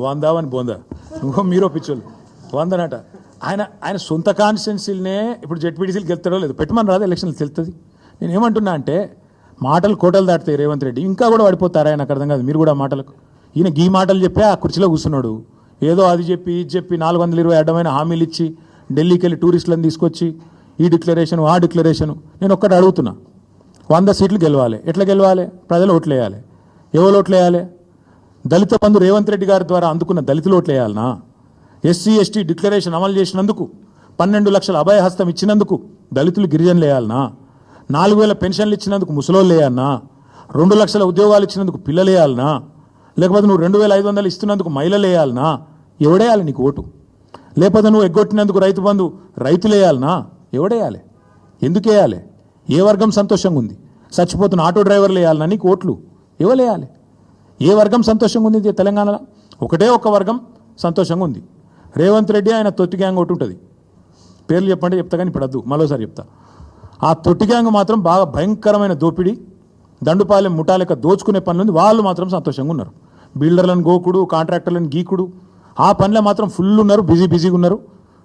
వందావని బోందా నువ్వు మీరో పిచ్చోళ్ళు వందనట. ఆయన సొంత కాన్స్టిట్యున్సీలనే ఇప్పుడు జెడ్పీటీసీలు గెలుతాడో లేదు పెట్టమని రాదు, ఎలక్షన్లు తెలుస్తుంది. నేను ఏమంటున్నా అంటే మాటలు కోటలు దాటుతాయి. రేవంత్ రెడ్డి ఇంకా కూడా పడిపోతారా? నాకు అర్థం కాదు. మీరు కూడా మాటలకు ఈయన గీ మాటలు చెప్పి ఆ కుర్చీలో కూర్చున్నాడు. ఏదో అది చెప్పి ఇది చెప్పి 420 అడ్డమైన హామీలు ఇచ్చి ఢిల్లీకి వెళ్ళి టూరిస్టులను తీసుకొచ్చి ఈ డిక్లరేషన్ ఆ డిక్లరేషను. నేను ఒక్కటి అడుగుతున్నా, 100 సీట్లు గెలవాలి. ఎట్లా గెలవాలి? ప్రజలు ఓట్లు వేయాలి. ఎవరు ఓట్లు వేయాలి? దళిత బంధు రేవంత్ రెడ్డి గారి ద్వారా అందుకున్న దళితులు ఓట్లు వేయాలనా? ఎస్సీ ఎస్టీ డిక్లరేషన్ అమలు చేసినందుకు 12 లక్షల అభయహస్తం ఇచ్చినందుకు దళితులు గిరిజనులు వేయాలనా? 4000 పెన్షన్లు ఇచ్చినందుకు ముసలోళ్ళు వేయాలనా? 2 లక్షల ఉద్యోగాలు ఇచ్చినందుకు పిల్లలు వేయాలనా? లేకపోతే నువ్వు 2500 ఇస్తున్నందుకు మహిళలు వేయాలనా? ఎవడేయాలి నీకు ఓటు? లేకపోతే నువ్వు ఎగ్గొట్టినందుకు రైతు బంధు రైతులు వేయాలనా? ఎవడేయాలి? ఎందుకు వేయాలి? ఏ వర్గం సంతోషంగా ఉంది? చచ్చిపోతున్న ఆటో డ్రైవర్లు వేయాలనా నీకు ఓట్లు? ఎవరు వేయాలి? ఏ వర్గం సంతోషంగా ఉంది తెలంగాణలో? ఒకటే ఒక్క వర్గం సంతోషంగా ఉంది. రేవంత్ రెడ్డి ఆయన తొట్టి గ్యాంగ్ ఒకటి ఉంటుంది. పేర్లు చెప్పంటే చెప్తా కానీ ఇప్పుడు వద్దు, మరోసారి చెప్తా. ఆ తొట్టి గ్యాంగ్ మాత్రం బాగా భయంకరమైన దోపిడీ, దండుపాలెం ముఠాలెక్క దోచుకునే పనులు వాళ్ళు మాత్రం సంతోషంగా ఉన్నారు. బిల్డర్లను గోకుడు, కాంట్రాక్టర్లను గీకుడు, ఆ పనిలో మాత్రం ఫుల్ ఉన్నారు, బిజీగా ఉన్నారు.